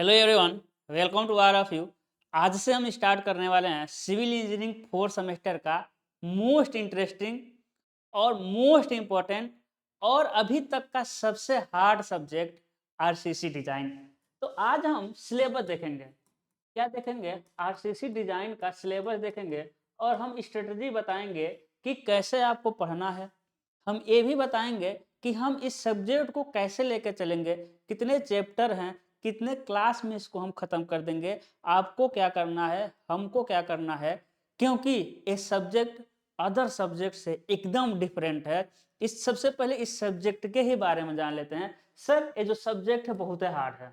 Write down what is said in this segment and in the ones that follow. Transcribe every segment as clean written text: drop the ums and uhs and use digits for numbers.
Hello everyone, welcome to all of you. आज से हम स्टार्ट करने वाले हैं सिविल इंजीनियरिंग 4 सेमेस्टर का मोस्ट इंटरेस्टिंग और मोस्ट इम्पोर्टेंट और अभी तक का सबसे हार्ड सब्जेक्ट आरसीसी डिजाइन। तो आज हम सिलेबस देखेंगे। क्या देखेंगे? आरसीसी डिजाइन का सिलेबस देखेंगे और हम स्ट्रेटजी बताएंगे कि कैसे आपको पढ़ना है। हम ये भी बताएंगे कि हम इस सब्जेक्ट को कैसे लेकर चलेंगे, कितने चैप्टर हैं, कितने क्लास में इसको हम खत्म कर देंगे, आपको क्या करना है, हमको क्या करना है, क्योंकि ये सब्जेक्ट अदर सब्जेक्ट से एकदम डिफरेंट है। इस सबसे पहले इस सब्जेक्ट के ही बारे में जान लेते हैं। सर ये जो सब्जेक्ट है बहुत हार्ड है।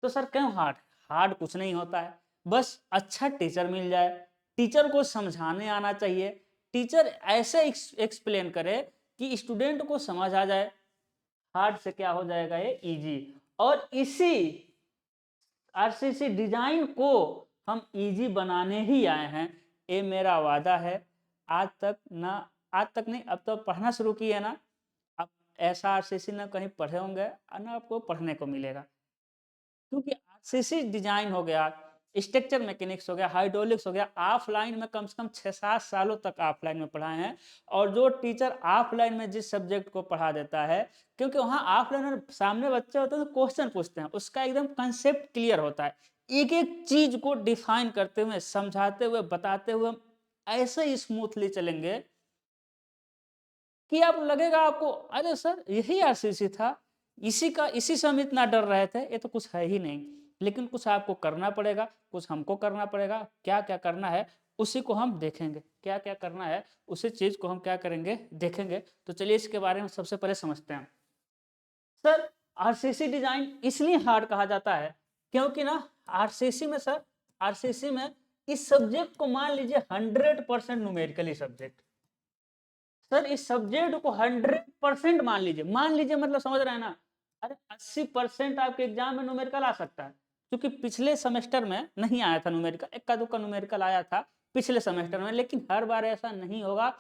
तो सर क्यों हार्ड? हार्ड कुछ नहीं होता है, बस अच्छा टीचर मिल जाए, टीचर को समझाने आना चाहिए, टीचर ऐसे एक्सप्लेन करे कि स्टूडेंट को समझ आ जाए। हार्ड से क्या हो जाएगा? ये इजी। और इसी आरसीसी डिजाइन को हम इजी बनाने ही आए हैं, ये मेरा वादा है। आज तक ना, आज तक नहीं, अब तो पढ़ना शुरू किए ना, अब ऐसा आरसीसी ना कहीं पढ़े होंगे और ना आपको पढ़ने को मिलेगा। क्योंकि आरसीसी डिजाइन हो गया, स्ट्रक्चर मैकेनिक्स हो गया, हाइड्रोलिक्स हो गया, ऑफलाइन में कम से कम 6-7 सालों तक ऑफलाइन में पढ़ाए हैं। और जो टीचर ऑफलाइन में जिस सब्जेक्ट को पढ़ा देता है, क्योंकि वहाँ ऑफलाइन में सामने बच्चे होते हैं तो क्वेश्चन पूछते हैं, उसका एकदम कंसेप्ट क्लियर होता है। एक एक चीज को डिफाइन करते हुए, समझाते हुए, बताते हुए हम ऐसे स्मूथली चलेंगे कि आप लगेगा आपको, अरे सर यही आरसीसी था, इसी से हम इतना डर रहे थे, ये तो कुछ है ही नहीं। लेकिन कुछ आपको करना पड़ेगा, कुछ हमको करना पड़ेगा। क्या क्या करना है उसी को हम देखेंगे, क्या क्या करना है उसी चीज को हम क्या करेंगे, देखेंगे। तो चलिए इसके बारे में सबसे पहले समझते हैं। सर आरसीसी डिजाइन इसलिए हार्ड कहा जाता है क्योंकि ना आरसीसी में सर, आरसीसी में इस सब्जेक्ट को मान लीजिए 100% न्यूमेरिकली सब्जेक्ट। सर इस सब्जेक्ट को 100% मान लीजिए मतलब समझ रहे हैं ना। अरे 80% आपके एग्जाम में न्यूमेरिकल आ सकता है, क्योंकि पिछले सेमेस्टर में नहीं आया था न्यूमेरिकल, इक्का दुक्का न्यूमेरिकल आया था पिछले सेमेस्टर में, लेकिन हर बार ऐसा नहीं होगा।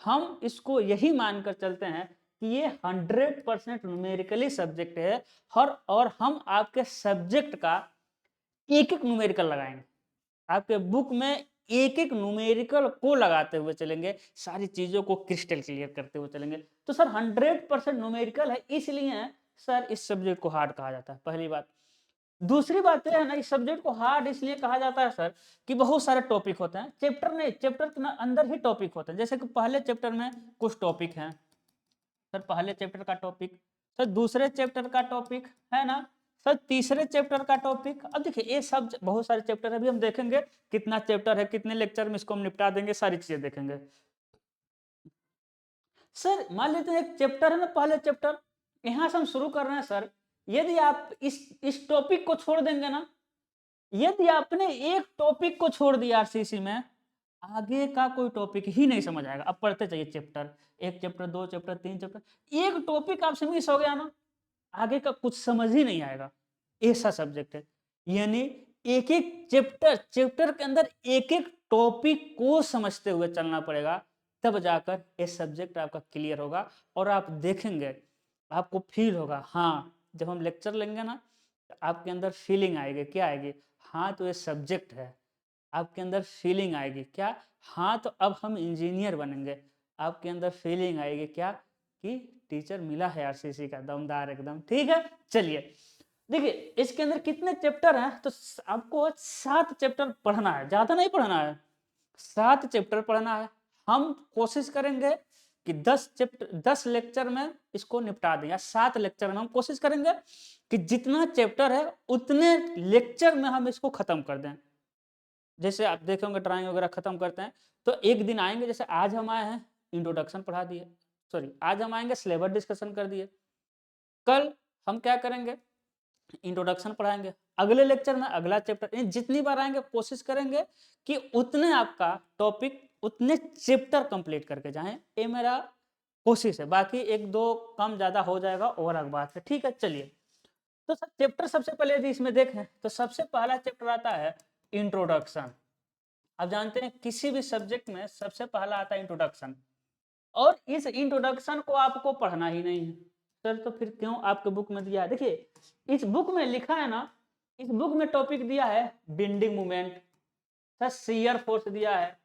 हम इसको यही मानकर चलते हैं कि ये 100% न्यूमेरिकली सब्जेक्ट है। और हम आपके सब्जेक्ट का एक एक न्यूमेरिकल लगाएंगे, आपके बुक में एक एक न्यूमेरिकल को लगाते हुए चलेंगे, सारी चीजों को क्रिस्टल क्लियर करते हुए चलेंगे। तो सर 100% न्यूमेरिकल है, इसलिए सर इस सब्जेक्ट को हार्ड कहा जाता है, पहली बात। दूसरी बात यह है ना, इस सब्जेक्ट को हार्ड इसलिए कहा जाता है सर कि बहुत सारे टॉपिक होते हैं, चैप्टर नहीं, चैप्टर के अंदर ही टॉपिक होते हैं। जैसे कि पहले चैप्टर में कुछ टॉपिक हैं, सर पहले चैप्टर का टॉपिक, सर दूसरे चैप्टर का टॉपिक है ना, सर तीसरे चैप्टर का टॉपिक। अब देखिए ये सब बहुत सारे चैप्टर है, अभी हम देखेंगे कितना चैप्टर है, कितने लेक्चर में इसको हम निपटा देंगे, सारी चीजें देखेंगे। सर मान लेते हैं एक चैप्टर है ना, पहले चैप्टर, यहां से हम शुरू कर रहे हैं सर। यदि आप इस टॉपिक को छोड़ देंगे ना, यदि आपने एक टॉपिक को छोड़ दिया आरसीसी में, आगे का कोई टॉपिक ही नहीं समझ आएगा। अब पढ़ते चाहिए चैप्टर, एक चैप्टर, दो चैप्टर, तीन चैप्टर, एक टॉपिक आपसे मिस हो गया ना, आगे का कुछ समझ ही नहीं आएगा। ऐसा सब्जेक्ट है, यानी एक एक चैप्टर, चैप्टर के अंदर एक एक टॉपिक को समझते हुए चलना पड़ेगा, तब जाकर ये सब्जेक्ट आपका क्लियर होगा। और आप देखेंगे, आपको फील होगा, हाँ जब हम लेक्चर लेंगे ना, तो आपके अंदर फीलिंग आएगी। क्या आएगी? हाँ तो ये सब्जेक्ट है। आपके अंदर फीलिंग आएगी क्या? हाँ तो अब हम इंजीनियर बनेंगे। आपके अंदर फीलिंग आएगी क्या? कि टीचर मिला है आरसीसी का, दमदार एकदम। ठीक है, चलिए देखिए इसके अंदर कितने चैप्टर हैं, तो आपको 7 चैप्टर पढ़ना है, ज्यादा नहीं पढ़ना है, 7 चैप्टर पढ़ना है। हम कोशिश करेंगे कि 10 चैप्टर 10 लेक्चर में इसको निपटा दें, या 7 लेक्चर में हम कोशिश करेंगे कि जितना चैप्टर है उतने लेक्चर में हम इसको खत्म कर दें। जैसे आप देखे होंगे ड्राइंग वगैरह खत्म करते हैं, तो एक दिन आएंगे, जैसे आज हम आए हैं इंट्रोडक्शन पढ़ा दिए, सॉरी आज हम आएंगे सिलेबस डिस्कशन कर दिए, कल हम क्या करेंगे, इंट्रोडक्शन पढ़ाएंगे, अगले लेक्चर में अगला चैप्टर। जितनी बार आएंगे कोशिश करेंगे कि उतने आपका टॉपिक, उतने चैप्टर कंप्लीट करके जाएं, ये मेरा कोशिश है। बाकी एक दो कम ज्यादा हो जाएगा और अलग बात है। ठीक है, चलिए। तो सब चैप्टर सबसे पहले यदि इसमें देखें तो सबसे पहला चैप्टर आता है इंट्रोडक्शन। आप जानते हैं किसी भी सब्जेक्ट में सबसे पहला आता है इंट्रोडक्शन, और इस इंट्रोडक्शन को आपको पढ़ना ही नहीं है। सर तो फिर क्यों आपके बुक में दिया है? देखिए इस बुक में लिखा है ना, इस बुक में टॉपिक दिया है bending moment, sir shear force दिया है,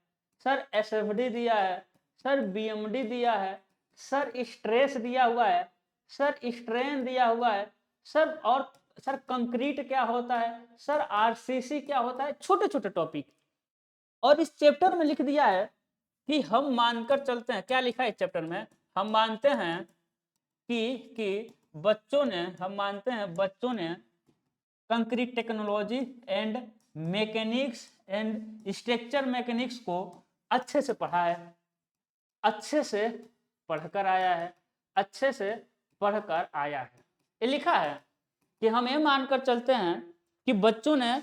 सर एसएफडी दिया है, सर बीएमडी दिया है, सर स्ट्रेस दिया हुआ है, सर स्ट्रेन दिया हुआ है, सर और सर कंक्रीट क्या होता है, सर आरसीसी क्या होता है, छोटे छोटे टॉपिक। और इस चैप्टर में लिख दिया है कि हम मानकर चलते हैं, क्या लिखा है इस चैप्टर में, हम मानते हैं कि हम मानते हैं बच्चों ने concrete technology and mechanics and structure mechanics को अच्छे से पढ़ा है, अच्छे से पढ़कर आया है, अच्छे से पढ़कर आया है। ये लिखा है कि हम ये मानकर चलते हैं कि बच्चों ने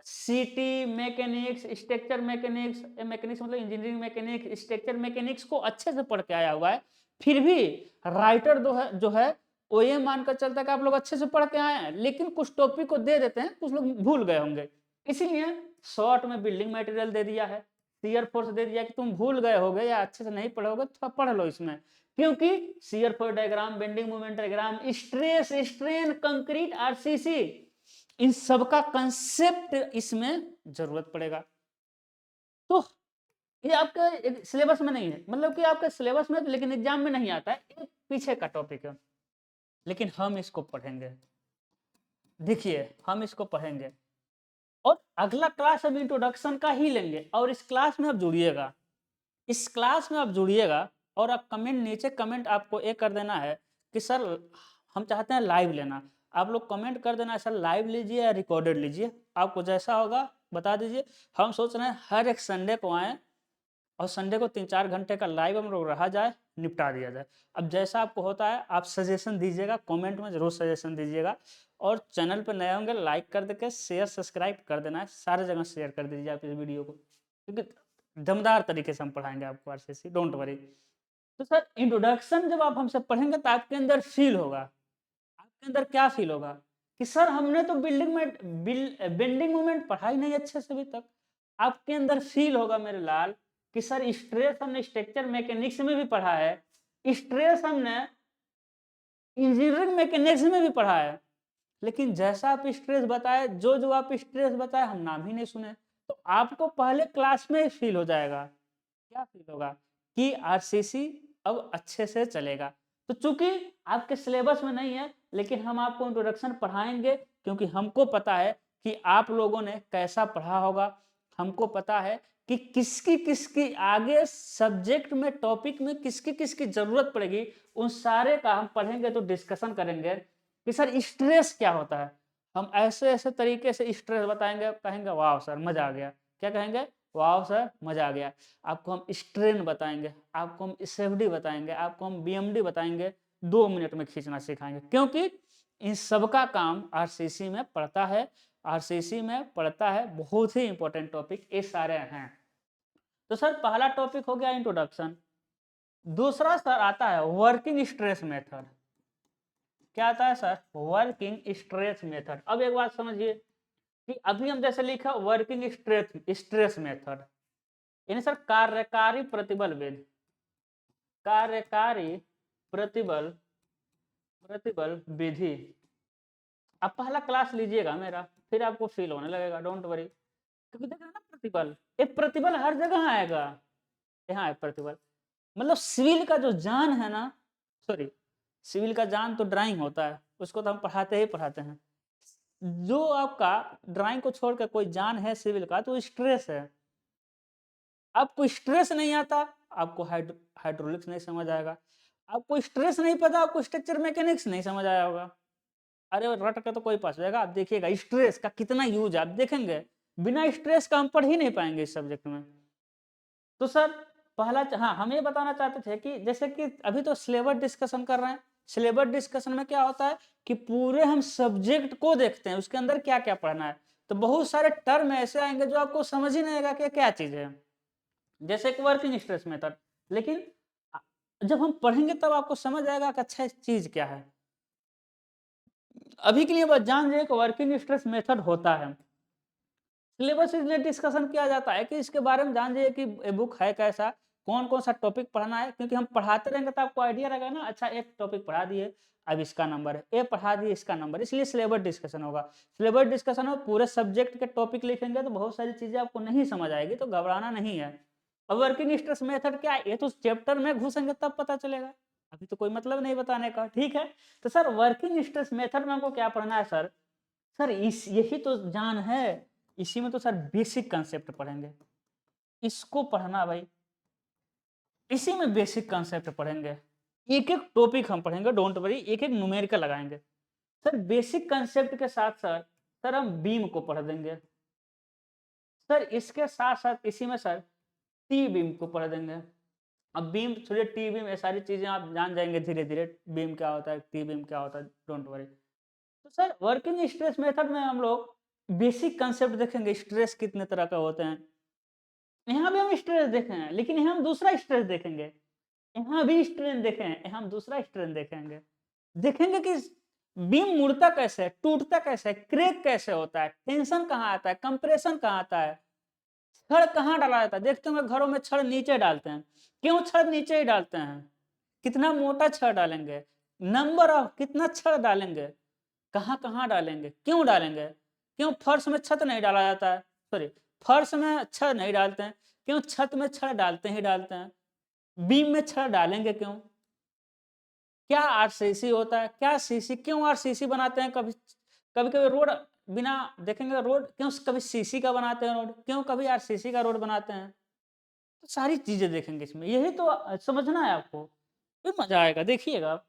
सीटी मैकेनिक्स, स्ट्रक्चर मैकेनिक्स, मैकेनिक्स मतलब इंजीनियरिंग मैकेनिक्स, स्ट्रक्चर मैकेनिक्स को अच्छे से पढ़ के आया हुआ है। फिर भी राइटर जो है वो ये मानकर चलता है कि आप लोग अच्छे से पढ़ के आए हैं, लेकिन कुछ टॉपिक को दे देते हैं, कुछ लोग भूल गए होंगे, इसीलिए शॉर्ट में बिल्डिंग मटेरियल दे दिया है, शियर फोर्स दे दिया कि तुम भूल गए होगे या अच्छे से नहीं पढ़ोगे, थोड़ा पढ़ लो इसमें, क्योंकि shear force diagram, bending moment diagram, stress strain, concrete, RCC, इन सबका कंसेप्ट इसमें जरूरत पड़ेगा। तो ये आपके सिलेबस में नहीं है, मतलब कि आपके सिलेबस में, लेकिन एग्जाम में नहीं आता है, ये पीछे का टॉपिक है, लेकिन हम इसको पढ़ेंगे। देखिए हम इसको पढ़ेंगे और अगला क्लास हम इंट्रोडक्शन का ही लेंगे, और इस क्लास में आप जुड़िएगा, इस क्लास में आप जुड़िएगा, और आप कमेंट, नीचे कमेंट आपको ये कर देना है कि सर हम चाहते हैं लाइव लेना, आप लोग कमेंट कर देना है सर लाइव लीजिए या रिकॉर्डेड लीजिए, आपको जैसा होगा बता दीजिए। हम सोच रहे हैं हर एक संडे को आएँ और संडे को 3-4 घंटे का लाइव हम लोग रहा जाए, निपटा दिया जाए। अब जैसा आपको होता है आप सजेशन दीजिएगा, कमेंट में ज़रूर सजेशन दीजिएगा, और चैनल पर नए होंगे लाइक कर देके शेयर सब्सक्राइब कर देना है, सारे जगह शेयर कर दीजिए आप इस वीडियो को, क्योंकि दमदार तरीके से हम पढ़ाएंगे आपको आरसीसी, डोंट वरी। तो सर इंट्रोडक्शन जब आप हमसे पढ़ेंगे तो आपके अंदर फील होगा, आपके अंदर क्या फील होगा कि सर हमने तो बेंडिंग मोमेंट पढ़ा ही नहीं अच्छे से अभी तक। आपके अंदर फील होगा मेरे लाल कि सर स्ट्रेस हमने स्ट्रक्चर मैकेनिक्स में भी पढ़ा है, स्ट्रेस हमने इंजीनियरिंग मैकेनिक्स में भी पढ़ा है, लेकिन जैसा आप स्ट्रेस बताए, जो आप स्ट्रेस बताए हम नाम ही नहीं सुने, तो आपको पहले क्लास में ही फील हो जाएगा, क्या फील होगा कि आरसीसी अब अच्छे से चलेगा। तो चूंकि आपके सिलेबस में नहीं है, लेकिन हम आपको इंट्रोडक्शन पढ़ाएंगे, क्योंकि हमको पता है कि आप लोगों ने कैसा पढ़ा होगा, हमको पता है कि किसकी किसकी आगे सब्जेक्ट में, टॉपिक में किसकी किसकी जरूरत पड़ेगी, उन सारे का हम पढ़ेंगे, तो डिस्कशन करेंगे कि सर स्ट्रेस क्या होता है, हम ऐसे ऐसे तरीके से स्ट्रेस बताएंगे, कहेंगे वाह सर मजा आ गया, क्या कहेंगे, वाह सर मजा आ गया। आपको हम स्ट्रेन बताएंगे, आपको हम एसएफडी बताएंगे, आपको हम बीएमडी बताएंगे, 2 मिनट में खींचना सिखाएंगे, क्योंकि इन सबका काम आरसीसी में पड़ता है, आरसीसी में पड़ता है, बहुत ही इंपॉर्टेंट टॉपिक ये सारे हैं। तो सर पहला टॉपिक हो गया इंट्रोडक्शन। दूसरा सर आता है वर्किंग स्ट्रेस मेथड। क्या आता है सर, वर्किंग स्ट्रेस मेथड। अब एक बात समझिए कि अभी हम जैसे लिखा वर्किंग स्ट्रेस मेथड, यानी सर कार्यकारी प्रतिबल विधि, कार्यकारी प्रतिबल प्रतिबल विधि। अब पहला क्लास लीजिएगा मेरा, फिर आपको फील होने लगेगा, डोंट वरी, क्योंकि देख रहे हैं ना प्रतिबल, ये प्रतिबल हर जगह आएगा, यहाँ है प्रतिबल, मतलब सिविल का जो जान है ना, सॉरी सिविल का जान तो ड्राइंग होता है, उसको तो हम पढ़ाते ही पढ़ाते हैं, जो आपका ड्राइंग को छोड़कर कोई जान है सिविल का तो स्ट्रेस है। आपको स्ट्रेस नहीं आता, आपको हाइड्रोलिक्स नहीं समझ आएगा, आपको स्ट्रेस नहीं पता, आपको स्ट्रक्चर मैकेनिक्स नहीं समझ आया होगा। अरे रट के तो कोई पास जाएगा, आप देखिएगा स्ट्रेस का कितना यूज है, आप देखेंगे बिना स्ट्रेस का हम पढ़ ही नहीं पाएंगे इस सब्जेक्ट में। तो सर पहला, हाँ हम ये बताना चाहते थे कि जैसे कि अभी तो सिलेबस डिस्कशन कर रहे हैं, सिलेबस डिस्कशन में क्या होता है कि पूरे हम सब्जेक्ट को देखते हैं, उसके अंदर क्या क्या पढ़ना है, तो बहुत सारे टर्म ऐसे आएंगे जो आपको समझ ही नहीं आएगा कि क्या चीज है, जैसे कि वर्किंग स्ट्रेस मेथड, लेकिन जब हम पढ़ेंगे तब आपको समझ आएगा कि अच्छा चीज क्या है। अभी के लिए बस जान जाइए कि वर्किंग स्ट्रेस मेथड होता है, सिलेबस इसलिए डिस्कशन किया जाता है कि इसके बारे में जान जाइए कि बुक है कैसा, कौन कौन सा टॉपिक पढ़ना है, क्योंकि हम पढ़ाते रहेंगे तो आपको आइडिया रहेगा ना, अच्छा एक टॉपिक पढ़ा दिए, अब इसका नंबर है, ये पढ़ा दिए इसका नंबर, इसलिए सिलेबस डिस्कशन होगा। सिलेबस डिस्कशन हो, पूरे सब्जेक्ट के टॉपिक लिखेंगे तो बहुत सारी चीजें आपको नहीं समझ आएगी, तो घबराना नहीं है। अब वर्किंग स्ट्रेस मेथड क्या है, ये तो चैप्टर में घुसेंगे तब पता चलेगा, अभी तो कोई मतलब नहीं बताने का, ठीक है। तो सर वर्किंग स्ट्रेस मेथड में हमको क्या पढ़ना है सर? सर इस यही तो जान है, इसी में तो सर बेसिक कंसेप्ट पढ़ेंगे, इसको पढ़ना भाई, इसी में बेसिक कंसेप्ट पढ़ेंगे, एक एक टॉपिक हम पढ़ेंगे, डोंट वरी, एक एक न्यूमेरिकल लगाएंगे। सर बेसिक कंसेप्ट के साथ सर हम बीम को पढ़ देंगे, सर इसके साथ साथ इसी में सर टी बीम को पढ़ देंगे। अब बीम छोड़िए, टी बीम, ये सारी चीजें आप जान जाएंगे धीरे धीरे, बीम क्या होता है, टी बीम क्या होता है, डोंट वरी। तो सर वर्किंग स्ट्रेस मेथड में हम लोग बेसिक कंसेप्ट देखेंगे, स्ट्रेस कितने तरह का होते हैं, यहाँ भी हम स्ट्रेस देखे हैं, लेकिन यहाँ हम दूसरा स्ट्रेस देखेंगे, यहाँ भी स्ट्रेन देखे हैं, यहाँ हम दूसरा स्ट्रेन देखेंगे, देखेंगे कि बीम मुड़ता कैसे है, टूटता कैसे है, क्रैक कैसे होता है, टेंशन कहाँ आता है, कंप्रेशन कहाँ आता है, छड़ कहाँ डाला जाता है। देखते होंगे घरों में छड़ नीचे डालते हैं, क्यों छड़ नीचे ही डालते हैं, कितना मोटा छड़ डालेंगे, नंबर ऑफ कितना छड़ डालेंगे, कहाँ कहाँ डालेंगे, क्यों डालेंगे, क्यों फर्श में छत नहीं डाला जाता है, सॉरी फर्श में छड़ नहीं डालते हैं, क्यों छत में छड़ डालते ही डालते हैं, बीम में छड़ डालेंगे क्यों, क्या आरसीसी होता है, क्या सीसी, क्यों आरसीसी बनाते हैं, कभी कभी कभी रोड बिना देखेंगे रोड क्यों कभी सीसी का बनाते हैं रोड, क्यों कभी आरसीसी का रोड बनाते हैं, तो सारी चीजें देखेंगे इसमें, यही तो समझना है आपको, फिर मजा आएगा, देखिएगा आप।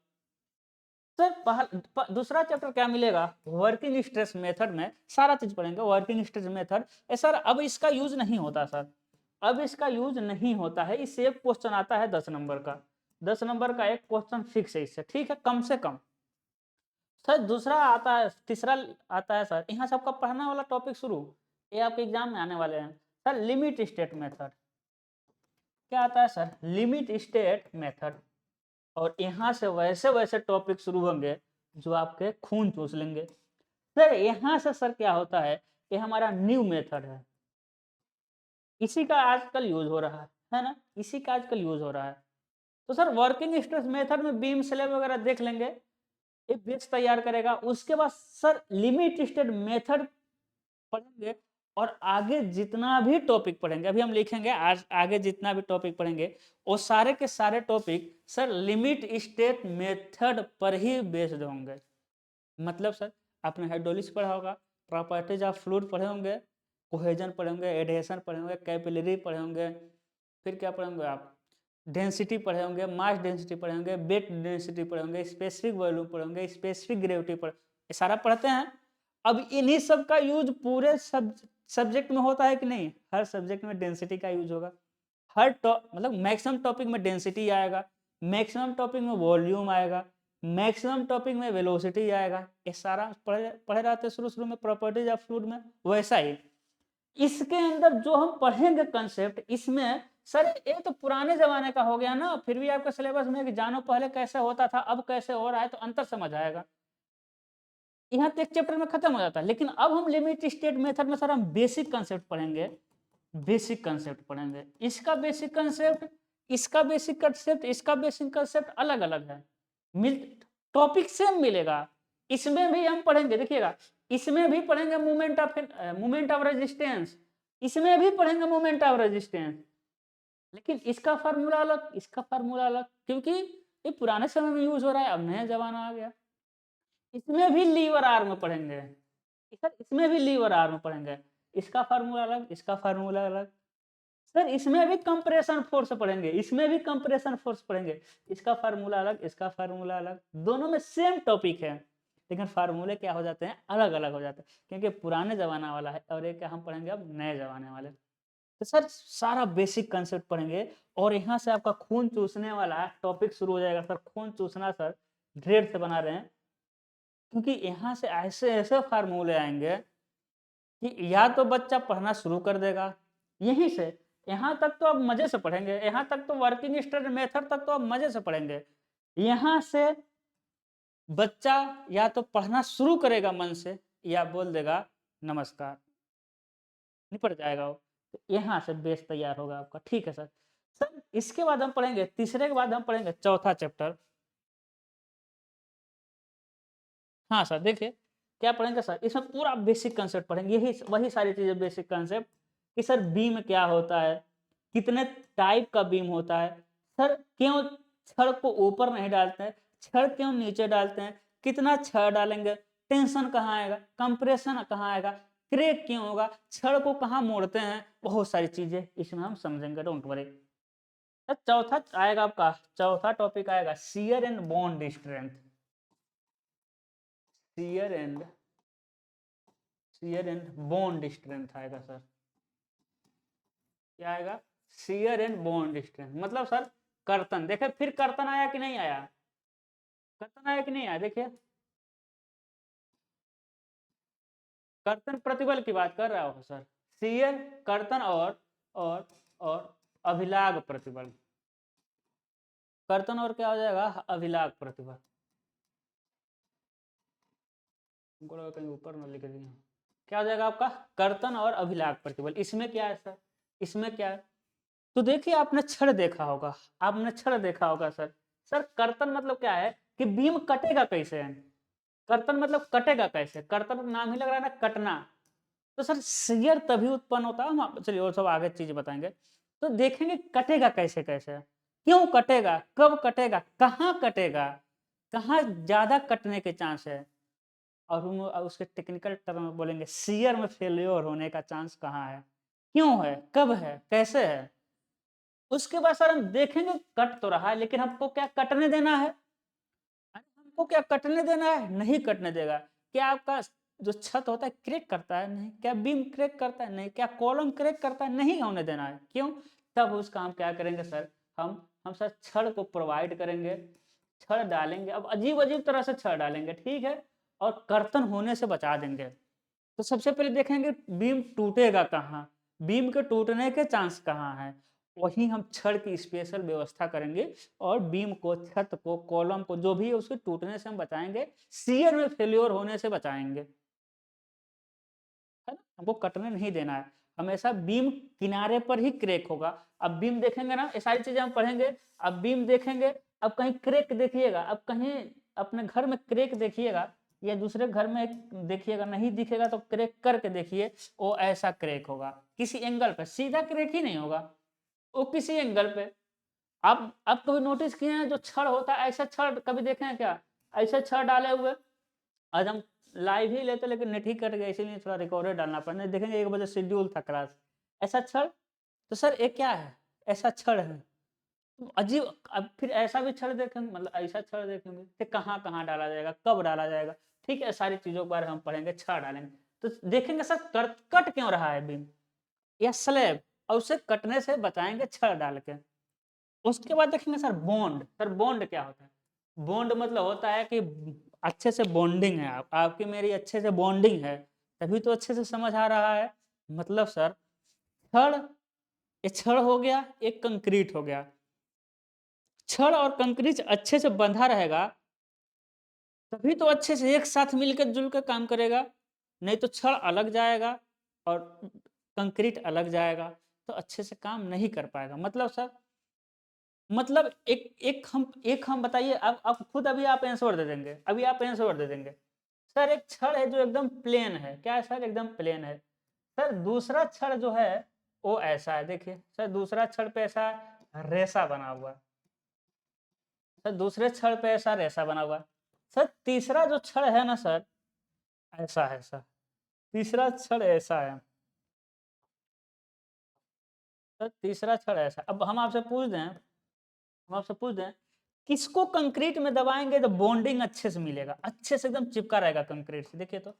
सर दूसरा चैप्टर क्या मिलेगा, वर्किंग स्ट्रेस मेथड में सारा चीज पढ़ेंगे, वर्किंग स्ट्रेस मेथड। सर अब इसका यूज नहीं होता सर, अब इसका यूज नहीं होता है, इससे एक क्वेश्चन आता है 10 नंबर का, 10 नंबर का एक क्वेश्चन फिक्स है इससे, ठीक है, कम से कम। सर दूसरा आता है, तीसरा आता है सर, यहाँ से आपका पढ़ना वाला टॉपिक शुरू, ये आपके एग्जाम में आने वाले हैं सर, लिमिट स्टेट मेथड। क्या आता है सर, लिमिट स्टेट मेथड, और यहाँ से वैसे वैसे टॉपिक शुरू होंगे जो आपके खून चूस लेंगे। सर यहाँ से सर क्या होता है, ये हमारा न्यू मेथड है, इसी का आजकल यूज हो रहा है ना, इसी का आजकल यूज हो रहा है। तो सर वर्किंग स्ट्रेस मेथड में बीम स्लैब वगैरह देख लेंगे, ये बेस तैयार करेगा, उसके बाद सर लिमिट स्टेट मेथड पढ़ेंगे, और आगे जितना भी टॉपिक पढ़ेंगे, अभी हम लिखेंगे आज आगे जितना भी टॉपिक पढ़ेंगे वो सारे के सारे topic sir limit state method पर ही बेस्ड होंगे। मतलब सर आपने हाइड्रोलिक्स पढ़ा होगा, प्रॉपर्टीज ऑफ फ्लूइड पढ़े होंगे, कोहेजन पढ़े होंगे, एडहेशन पढ़े होंगे, कैपिलरी पढ़े होंगे, फिर क्या पढ़ेंगे आप, डेंसिटी पढ़े होंगे, मास डेंसिटी पढ़े होंगे, वेट डेंसिटी पढ़े होंगे, स्पेसिफिक वॉल्यूम पढ़े होंगे, स्पेसिफिक ग्रेविटी पढ़े, ये सारा पढ़ते हैं। अब इन्हीं सब का यूज पूरे सब्जेक्ट में होता है कि नहीं, हर सब्जेक्ट में डेंसिटी का यूज होगा, हर मतलब मैक्सिमम टॉपिक में डेंसिटी आएगा, मैक्सिमम टॉपिक में वॉल्यूम आएगा, मैक्सिमम टॉपिक में वेलोसिटी आएगा, ये सारा पढ़े पढ़े रहते हैं शुरू शुरू में प्रॉपर्टीज ऑफ फ्लूइड में। वैसा ही इसके अंदर जो हम पढ़ेंगे कंसेप्ट, इसमें सर ये तो पुराने जमाने का हो गया ना, फिर भी आपका सिलेबस में कि जानो पहले कैसे होता था अब कैसे हो रहा है, तो अंतर समझ आएगा, यहाँ तक चैप्टर में खत्म हो जाता है। लेकिन अब हम लिमिट स्टेट मेथड में सर हम बेसिक कंसेप्ट पढ़ेंगे, बेसिक कंसेप्ट पढ़ेंगे, इसका बेसिक कंसेप्ट, इसका बेसिक कंसेप्ट, इसका बेसिक कंसेप्ट अलग अलग है, मिल टॉपिक सेम मिलेगा, इसमें भी हम पढ़ेंगे, देखिएगा इसमें भी पढ़ेंगे मूवमेंट ऑफ रेजिस्टेंस, इसमें भी पढ़ेंगे मूवमेंट ऑफ रेजिस्टेंस, लेकिन इसका फार्मूला अलग, इसका फार्मूला अलग, क्योंकि ये पुराने समय में यूज हो रहा है, अब नया जमाना आ गया। इसमें भी लीवर आर्म पढ़ेंगे सर, इसमें भी लीवर आर्म पढ़ेंगे, इसका फार्मूला अलग, इसका फार्मूला अलग। सर इसमें भी कंप्रेशन फोर्स पढ़ेंगे, इसमें भी कंप्रेशन फोर्स पढ़ेंगे, इसका फार्मूला अलग, इसका फार्मूला अलग, दोनों में सेम टॉपिक है, लेकिन फार्मूले क्या हो जाते हैं, अलग अलग हो जाते हैं, क्योंकि पुराने जमाना वाला है और एक हम पढ़ेंगे अब नए जमाने वाले। तो सर सारा बेसिक कंसेप्ट पढ़ेंगे, और यहाँ से आपका खून चूसने वाला टॉपिक शुरू हो जाएगा सर, खून चूसना सर ढेर से बना रहे हैं, क्योंकि यहाँ से ऐसे ऐसे फार्मूले आएंगे कि या तो बच्चा पढ़ना शुरू कर देगा यहीं से, यहाँ तक तो आप मजे से पढ़ेंगे, यहाँ तक तो वर्किंग स्ट्रेट मेथड तक तो आप मजे से पढ़ेंगे, यहाँ से बच्चा या तो पढ़ना शुरू करेगा मन से, या बोल देगा नमस्कार, निपट जाएगा वो, तो यहाँ से बेस तैयार होगा आपका, ठीक है सर। सर इसके बाद हम पढ़ेंगे, तीसरे के बाद हम पढ़ेंगे चौथा चैप्टर। हाँ सर देखिए क्या पढ़ेंगे सर, इसमें पूरा बेसिक कंसेप्ट पढ़ेंगे, यही वही सारी चीजें बेसिक कंसेप्ट कि सर बीम क्या होता है, कितने टाइप का बीम होता है, सर क्यों छड़ को ऊपर नहीं डालते हैं, छड़ क्यों नीचे डालते हैं, कितना छड़ डालेंगे, टेंशन कहाँ आएगा, कंप्रेशन कहाँ आएगा, क्रैक क्यों होगा, छड़ को कहाँ मोड़ते हैं, बहुत सारी चीजें इसमें हम समझेंगे, डोंट वरी। चौथा आएगा आपका, चौथा टॉपिक आएगा shear and bond strength. Shear and bond strength आएगा सर। क्या आएगा? शियर एंड बॉन्ड स्ट्रेंथ, मतलब सर कर्तन, देखे फिर कर्तन आया कि नहीं आया, कर्तन आया कि नहीं आया, देखिए कर्तन प्रतिबल की बात कर रहा हो सर, शियर कर्तन और और अभिलाग प्रतिबल, कर्तन और क्या हो जाएगा, अभिलाग प्रतिबल, कहीं ऊपर न लिख दिया, क्या हो जाएगा आपका, कर्तन और अभिलाग प्रतिबल। इसमें क्या है सर, इसमें क्या है, तो देखिए आपने छड़ देखा होगा, आपने छड़ देखा होगा सर, सर कर्तन मतलब क्या है कि बीम कटेगा कैसे है, कर्तन मतलब कटेगा कैसे, कर्तन का नाम ही लग रहा है ना कटना, तो सर शियर तभी उत्पन्न होता है, हम चलिए और सब आगे चीज बताएंगे, तो देखेंगे कटेगा कैसे कैसे, क्यों कटेगा, कब कटेगा, कहाँ कटेगा, कहाँ ज्यादा कटने के चांस है, और हम उसके टेक्निकल टर्म में बोलेंगे शियर में फेल्योर होने का चांस कहाँ है, क्यों है, कब है, कैसे है। उसके बाद सर हम देखेंगे कट तो रहा है, लेकिन हमको क्या कटने देना है, हमको क्या कटने देना है, नहीं कटने देगा। क्या आपका जो छत होता है क्रैक करता है, नहीं, क्या बीम क्रैक करता है, नहीं, क्या कॉलम क्रैक करता है, नहीं होने देना है, क्यों, तब उसका हम क्या करेंगे सर, हम सर छड़ को प्रोवाइड करेंगे, छड़ डालेंगे, अब अजीब अजीब तरह से छड़ डालेंगे, ठीक है, और कर्तन होने से बचा देंगे। तो सबसे पहले देखेंगे बीम टूटेगा कहाँ, बीम के टूटने के चांस कहाँ है, वहीं हम छड़ की स्पेशल व्यवस्था करेंगे, और बीम को, छत को, कॉलम को, जो भी है उसके टूटने से हम बचाएंगे, शियर में फेल्योर होने से बचाएंगे, है ना, हमको कटने नहीं देना है, हमेशा बीम किनारे पर ही क्रैक होगा। अब बीम देखेंगे ना, ये सारी चीजें हम पढ़ेंगे, अब बीम देखेंगे, अब कहीं क्रैक देखिएगा, अब कहीं अपने घर में क्रैक देखिएगा, या दूसरे घर में देखिएगा, नहीं दिखेगा तो क्रैक करके देखिए, वो ऐसा क्रैक होगा, किसी एंगल पे, सीधा क्रैक ही नहीं होगा, वो किसी एंगल पे। आप कभी नोटिस किए हैं जो छड़ होता है, ऐसा छड़ कभी देखे हैं क्या, ऐसे छड़ डाले हुए, आज हम लाइव ही लेते लेकिन नेट ही कट गया, इसीलिए थोड़ा रिकॉर्डेड डालना पड़ा, देखेंगे 1 बजे शेड्यूल था क्लास, ऐसा छड़, तो सर ये क्या है, ऐसा छड़ है, तो अजीब, अब फिर ऐसा भी छड़ देखेंगे, मतलब ऐसा छड़ देखेंगे कि कहाँ कहाँ डाला जाएगा, कब डाला जाएगा, ठीक है, सारी चीजों के बारे में हम पढ़ेंगे, छड़ डालेंगे, तो देखेंगे सर कट क्यों रहा है बीम या स्लैब, और उसे कटने से बचाएंगे छड़ डाल के। उसके बाद देखेंगे सर बॉन्ड, सर बॉन्ड क्या होता है, बॉन्ड मतलब होता है कि अच्छे से बॉन्डिंग है, आपकी मेरी अच्छे से बॉन्डिंग है, तभी तो अच्छे से समझ आ रहा है, मतलब सर छड़, ये छड़ हो गया, एक कंक्रीट हो गया, छड़ और कंक्रीट अच्छे से बंधा रहेगा, तभी तो अच्छे से एक साथ मिलकर जुलकर काम करेगा, नहीं तो छड़ अलग जाएगा और कंक्रीट अलग जाएगा, तो अच्छे से काम नहीं कर पाएगा, मतलब सर, मतलब एक हम बताइए, अब खुद अभी आप आंसर दे देंगे, अभी आप आंसर दे देंगे, सर एक छड़ है जो एकदम प्लेन है, क्या है सर, एकदम प्लेन है, सर दूसरा छड़ जो है वो ऐसा है, देखिए सर दूसरा छड़ पे ऐसा रेसा बना हुआ है, सर दूसरे छड़ पे ऐसा रेसा बना हुआ है, सर तीसरा जो छड़ है ना सर, ऐसा है सर, तीसरा छड़ ऐसा है, सर तीसरा छड़ ऐसा, अब हम आपसे पूछ दें, हम आपसे पूछ दें, किसको कंक्रीट में दबाएंगे तो बॉन्डिंग अच्छे से मिलेगा, अच्छे से एकदम चिपका रहेगा कंक्रीट से, देखिए तो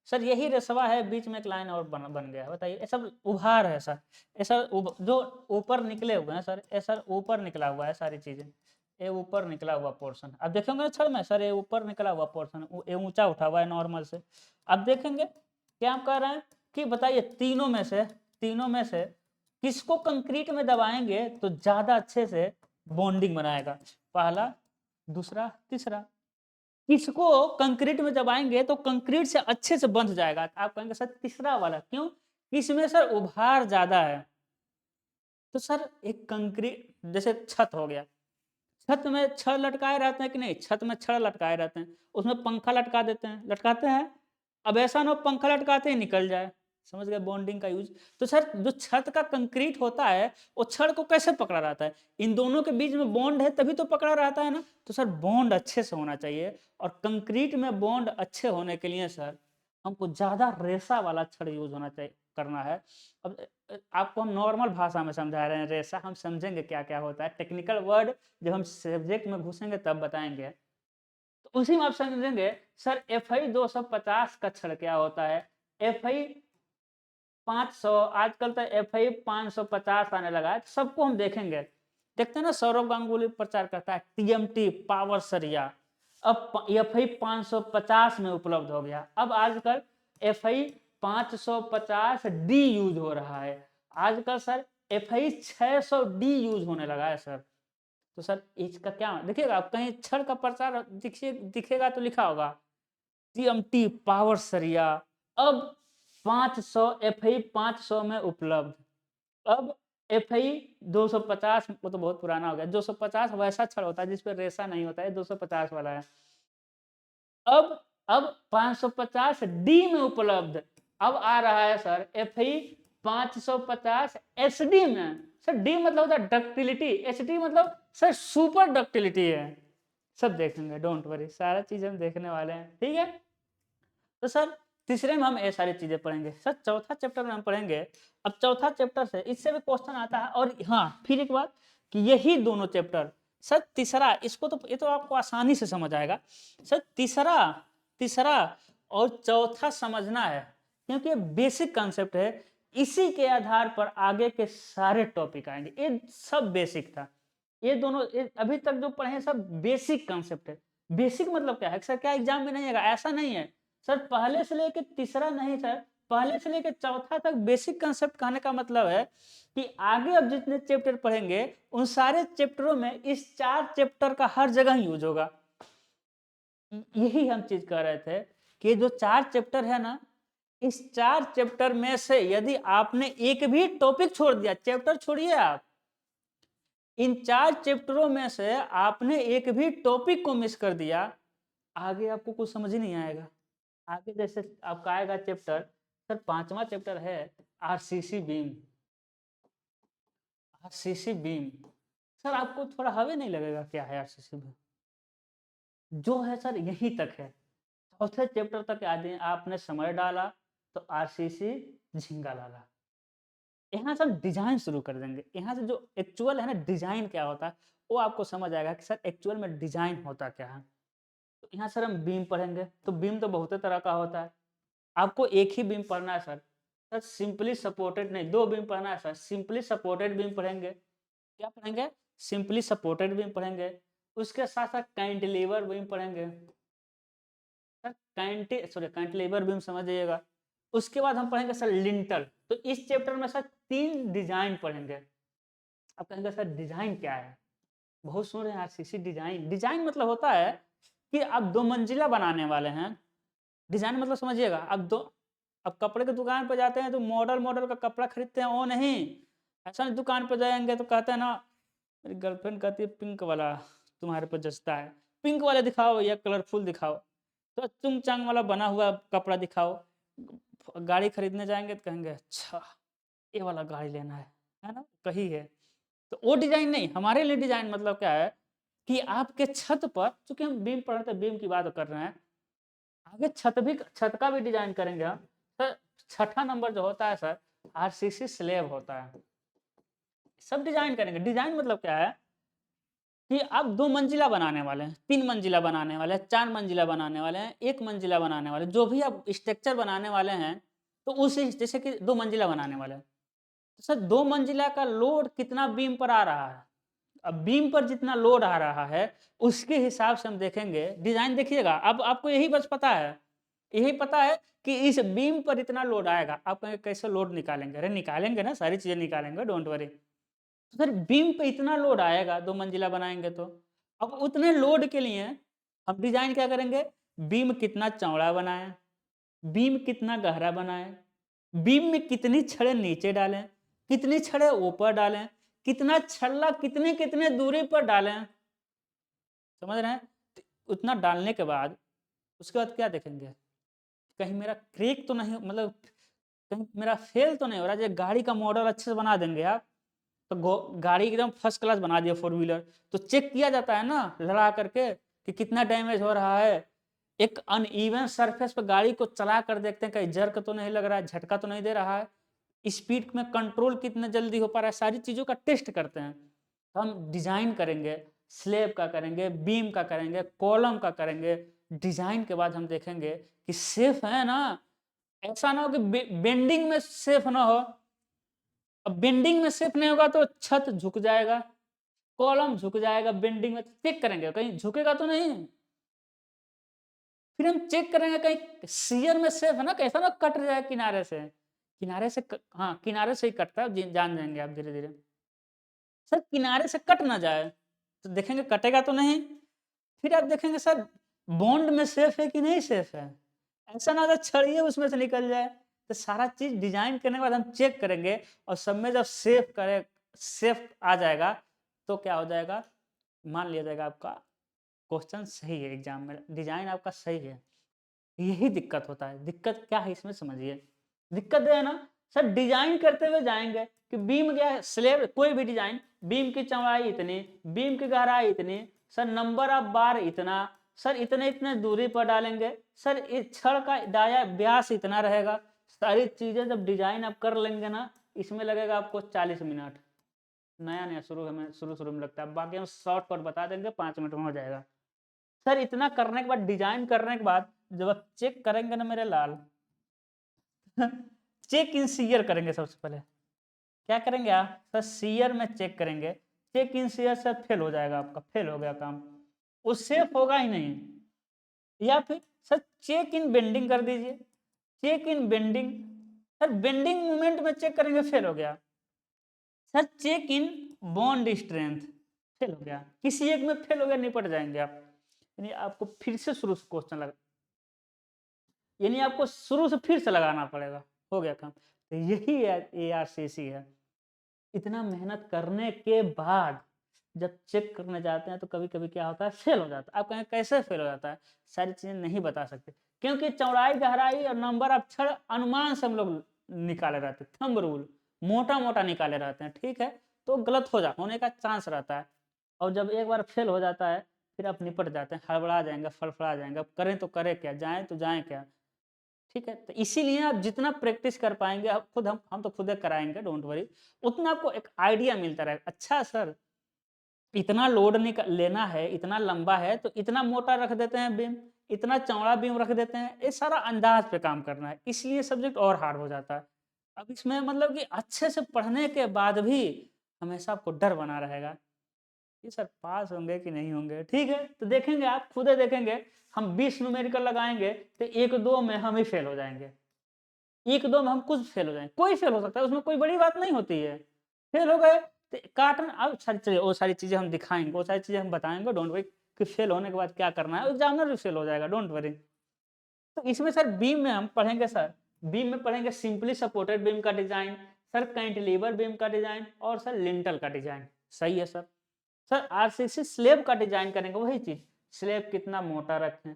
सर यही रसवा है, बीच में एक लाइन और बन गया है, बताइए, ये सब उभार है सर, ऐसा जो ऊपर निकले हुए हैं सर, ऐसा ऊपर निकला हुआ है सारी चीजें, ये ऊपर निकला हुआ पोर्शन, अब देखेंगे ना छड़ में सर, ये ऊपर निकला हुआ पोर्शन, ये ऊंचा उठा हुआ है नॉर्मल से, अब देखेंगे क्या हम कह रहे हैं कि बताइए तीनों में से किसको कंक्रीट में दबाएंगे तो ज्यादा अच्छे से बॉन्डिंग बनाएगा, पहला, दूसरा, तीसरा, किसको कंक्रीट में दबाएंगे तो कंक्रीट से अच्छे से बंध जाएगा, आप कहेंगे सर तीसरा वाला, क्यों, इसमें सर उभार ज्यादा है, तो सर एक कंक्रीट जैसे छत हो गया, छत में छड़ लटकाए रहते हैं कि नहीं? छत में छड़ लटकाए रहते हैं, उसमें पंखा लटका देते हैं, लटकाते हैं। अब ऐसा ना हो पंखा लटकाते ही निकल जाए, समझ गए बॉन्डिंग का यूज़। तो सर जो छत का कंक्रीट होता है, वो छड़ को कैसे पकड़ा रहता है? इन दोनों के बीच में बॉन्ड है तभी तो पकड़ा रहता है ना। तो सर बॉन्ड अच्छे से होना चाहिए और कंक्रीट में बॉन्ड अच्छे होने के लिए सर हमको ज़्यादा रेसा वाला छड़ यूज़ होना चाहिए करना है। अब आपको हम नॉर्मल भाषा में समझा रहे हैं रेसा, हम समझेंगे क्या-क्या होता है। टेक्निकल वर्ड जब हम सब्जेक्ट में घुसेंगे तब बताएँगे। तो उसी में आप समझेंगे सर एफआई 250 का छड़ क्या होता है? एफआई 500 आजकल तो एफआई 550 आने लगा है, तो सबको हम देखेंगे। देखते हैं ना सौरव गांगुली प्रचार करता है टीएमटी पावर सरिया, अब एफआई 550 में उपलब्ध हो गया। अब आजकल एफआई 550 डी यूज हो रहा है। आजकल सर एफआई 600 डी यूज होने लगा है सर। तो सर इसका क्या देखिएगा, आप कहीं छड़ का प्रचार दिखेगा तो लिखा होगा टीएमटी पावर सरिया अब 500 एफआई 500 में उपलब्ध। अब एफआई 250 वो तो बहुत पुराना हो गया, 250 वैसा छड़ होता है जिस पे रेसा नहीं होता है, 250 वाला है। अब 550 डी में उपलब्ध। अब आ रहा है सर एफआई 550 एसडी में। सर डी मतलब होता है डक्टिलिटी, एसडी मतलब सर सुपर डक्टिलिटी है। सब देखेंगे, डोंट वरी, सारा चीज हम देखने वाले हैं, ठीक है। तो सर तीसरे में हम ये सारी चीजें पढ़ेंगे। सर चौथा चैप्टर में हम पढ़ेंगे। अब चौथा चैप्टर से इससे भी क्वेश्चन आता है। और हाँ फिर एक बात कि यही दोनों चैप्टर सर तीसरा, इसको तो ये तो आपको आसानी से समझ आएगा। सर तीसरा तीसरा और चौथा समझना है क्योंकि ये बेसिक कॉन्सेप्ट है। इसी के आधार पर आगे के सारे टॉपिक आएंगे। ये सब बेसिक था, ये दोनों अभी तक जो पढ़े हैं सब बेसिक कॉन्सेप्ट है। बेसिक मतलब क्या है सर, क्या एग्जाम में नहीं आएगा ऐसा नहीं है सर। पहले से लेके तीसरा नहीं सर, पहले से लेके चौथा तक बेसिक कंसेप्ट कहने का मतलब है कि आगे अब जितने चैप्टर पढ़ेंगे उन सारे चैप्टरों में इस 4 चैप्टर का हर जगह यूज होगा। यही हम चीज कह रहे थे कि जो 4 चैप्टर है ना, इस 4 चैप्टर में से यदि आपने एक भी टॉपिक छोड़ दिया, चैप्टर छोड़िए आप, इन 4 चैप्टरों में से आपने एक भी टॉपिक को मिस कर दिया, आगे आपको कुछ समझ ही नहीं आएगा। आगे जैसे आपका आएगा चैप्टर, सर 5वां चैप्टर है RCC beam. RCC beam sir आपको थोड़ा हवे नहीं लगेगा क्या है आरसीसी बीम? जो है सर यहीं तक है। चौथे चैप्टर तक आदि आपने समय डाला तो आरसीसी झिंगा लाला। यहाँ से हम डिजाइन शुरू कर देंगे। यहाँ से जो एक्चुअल है ना डिजाइन क्या होता है वो आपको समझ आएगा कि सर एक्चुअल में डिजाइन होता क्या है। तो यहाँ सर हम बीम पढ़ेंगे। तो बीम तो बहुत तरह का होता है, आपको एक ही बीम पढ़ना है सर। सर सिंपली सपोर्टेड नहीं, 2 बीम पढ़ना है सर। सिंपली सपोर्टेड बीम पढ़ेंगे। क्या पढ़ेंगे? सिंपली सपोर्टेड बीम पढ़ेंगे। उसके साथ साथ कैंटिलीवर बीम पढ़ेंगे सर। कैंटिलीवर बीम समझ जाइएगा। उसके बाद हम पढ़ेंगे सर लिंटल। तो इस चैप्टर में सर 3 डिजाइन पढ़ेंगे। अब कहेंगे सर डिजाइन क्या है? बहुत सुन रहे हैं आरसीसी डिजाइन। डिजाइन मतलब होता है कि आप 2 मंजिला बनाने वाले हैं। डिजाइन मतलब समझिएगा, अब कपड़े की दुकान पर जाते हैं तो मॉडल मॉडल का कपड़ा खरीदते हैं, वो नहीं। ऐसा नहीं दुकान पर जाएंगे तो कहते हैं ना, मेरी गर्लफ्रेंड कहती है पिंक वाला तुम्हारे पर जचता है, पिंक वाले दिखाओ या कलरफुल दिखाओ, तो चुंग चांग वाला बना हुआ कपड़ा दिखाओ। गाड़ी खरीदने जाएंगे तो कहेंगे अच्छा ये वाला गाड़ी लेना है ना, कही है। तो वो डिजाइन नहीं, हमारे लिए डिजाइन मतलब क्या है कि आपके छत पर, चूंकि हम बीम पढ़ रहे थे बीम की बात कर रहे हैं, आगे छत का भी डिजाइन करेंगे हम। सर छठा नंबर जो होता है सर आरसीसी स्लैब होता है। सब डिजाइन करेंगे। डिजाइन मतलब क्या है कि आप 2 मंजिला बनाने वाले हैं, 3 मंजिला बनाने वाले हैं, 4 मंजिला बनाने वाले हैं, 1 मंजिला बनाने वाले हैं, जो भी आप स्ट्रक्चर बनाने वाले हैं। तो उसी जैसे कि 2 मंजिला बनाने वाले हैं तो सर 2 मंजिला का लोड कितना बीम पर आ रहा है। अब बीम पर जितना लोड आ रहा है उसके हिसाब से हम देखेंगे। डिजाइन देखिएगा, अब आपको यही बस पता है, यही पता है कि इस बीम पर इतना लोड आएगा। आप कहेंगे कैसे लोड निकालेंगे? अरे निकालेंगे ना, सारी चीजें निकालेंगे, डोंट वरी। तो सर बीम पे इतना लोड आएगा 2 मंजिला बनाएंगे तो। अब उतने लोड के लिए हम डिजाइन क्या करेंगे? बीम कितना चौड़ा बनाएं, बीम कितना गहरा बनाएं, बीम में कितनी छड़ें नीचे डालें, कितनी छड़ें ऊपर डालें, कितना छल्ला कितने कितने दूरी पर डालें, समझ रहे हैं? तो उतना डालने के बाद उसके बाद क्या देखेंगे, कहीं मेरा क्रेक तो नहीं, मतलब कहीं मेरा फेल तो नहीं हो रहा। जैसे गाड़ी का मॉडल अच्छे से बना देंगे आप, तो गाड़ी एकदम फर्स्ट क्लास बना दिया फोर व्हीलर, तो चेक किया जाता है ना लड़ा करके कि कितना डैमेज हो रहा है। एक अनइवन सरफेस पर गाड़ी को चला कर देखते हैं कहीं जर्क तो नहीं लग रहा है, झटका तो नहीं दे रहा है, स्पीड में कंट्रोल कितना जल्दी हो पा रहा है, सारी चीज़ों का टेस्ट करते हैं। तो हम डिजाइन करेंगे, स्लेब का करेंगे, बीम का करेंगे, कॉलम का करेंगे। डिजाइन के बाद हम देखेंगे कि सेफ है ना, ऐसा ना हो कि बेंडिंग में सेफ ना हो। अब बेंडिंग में सेफ नहीं होगा तो छत झुक जाएगा, कॉलम झुक जाएगा, बेंडिंग में चेक करेंगे कहीं झुकेगा तो नहीं। फिर हम चेक करेंगे कहीं सीयर में सेफ है ना, कैसा ना कट जाए किनारे से, हाँ किनारे से ही कटता है, जान जाएंगे आप धीरे धीरे। सर किनारे से कट ना जाए तो देखेंगे कटेगा तो नहीं। फिर आप देखेंगे सर बॉन्ड में सेफ है कि नहीं सेफ है, ऐसा ना अगर छड़िए उसमें से निकल जाए। तो सारा चीज डिजाइन करने के बाद हम चेक करेंगे, और सब में जब सेफ आ जाएगा तो क्या हो जाएगा, मान लिया जाएगा आपका क्वेश्चन सही है, एग्जाम में डिजाइन आपका सही है। यही दिक्कत होता है। दिक्कत क्या है इसमें समझिए, दिक्कत है ना सर, डिजाइन करते हुए जाएंगे कि बीम क्या है, स्लेब कोई भी डिजाइन, बीम की चौड़ाई इतनी, बीम की गहराई इतनी, सर नंबर ऑफ बार इतना, सर इतने इतने दूरी पर डालेंगे, सर इस छड़ का डाया व्यास इतना रहेगा। सारी चीजें जब डिजाइन आप कर लेंगे ना, इसमें लगेगा आपको 40 मिनट। नया नया शुरू शुरू में लगता है, बाकी हम शॉर्ट कट बता देंगे, 5 मिनट में हो जाएगा। सर इतना करने के बाद, डिजाइन करने के बाद जब आप चेक करेंगे ना मेरे लाल चेक इन सीयर करेंगे सबसे पहले। क्या करेंगे आप सर, सीयर में चेक करेंगे, चेक इन सीयर से फेल हो जाएगा आपका, फेल हो गया काम, उससे होगा ही नहीं। या फिर सर चेक इन बेंडिंग कर दीजिए, check in bending, sir bending movement में चेक करेंगे फेल हो गया। Sir check in bond strength, fail हो गया, किसी एक में फेल हो गया, निपट जाएंगे आप। यानी आपको फिर से शुरू से क्वेश्चन लगा, यानी आपको शुरू से फिर से लगाना पड़ेगा, हो गया काम। तो यही ARCC है। इतना मेहनत करने के बाद जब चेक करने जाते हैं तो कभी कभी क्या होता है, फेल हो जाता है। आप कहें कैसे फेल हो जाता है, सारी चीजें नहीं बता सकते, क्योंकि चौड़ाई गहराई और नंबर ऑफ छड़ अनुमान से हम लोग निकाले रहते हैं, थंब रूल मोटा मोटा निकाले रहते हैं, ठीक है, तो गलत होने का चांस रहता है। और जब एक बार फेल हो जाता है फिर आप निपट जाते हैं, हड़बड़ा जाएंगे, फड़फड़ा जाएंगे, अब करें तो करें क्या, जाएं तो जाएं क्या, ठीक है। तो इसीलिए आप जितना प्रैक्टिस कर पाएंगे, आप खुद हम तो खुद कराएंगे, डोंट वरी, उतना आपको एक आइडिया मिलता रहेगा। अच्छा सर इतना लोड लेना है, इतना लंबा है तो इतना मोटा रख देते हैं बीम, इतना चौड़ा बीम रख देते हैं, ये सारा अंदाज पे काम करना है, इसलिए सब्जेक्ट और हार्ड हो जाता है। अब इसमें मतलब कि अच्छे से पढ़ने के बाद भी हमेशा आपको डर बना रहेगा ये सर पास होंगे कि नहीं होंगे, ठीक है। तो देखेंगे, आप खुद देखेंगे, हम 20 न्यूमेरिकल लगाएंगे तो 1-2 में हम ही फेल हो जाएंगे, 1-2 में हम कुछ फेल हो जाएंगे, कोई फेल हो सकता है, उसमें कोई बड़ी बात नहीं होती है। फेल हो गए तो काटना, अब सारी चीजें, वो सारी चीजें हम दिखाएंगे, वो सारी चीजें हम बताएंगे, डोंट वरी, कि फेल होने के बाद क्या करना है, एग्जामिनर भी फेल हो जाएगा, डोंट वरी। तो इसमें सर बीम में हम पढ़ेंगे, सर बीम में पढ़ेंगे सिंपली सपोर्टेड बीम का डिजाइन, सर कैंटिलीवर बीम का डिजाइन, और सर लिंटल का डिजाइन, सही है सर। सर RCC स्लेब का डिजाइन करेंगे, वही चीज, स्लेब कितना मोटा रखें,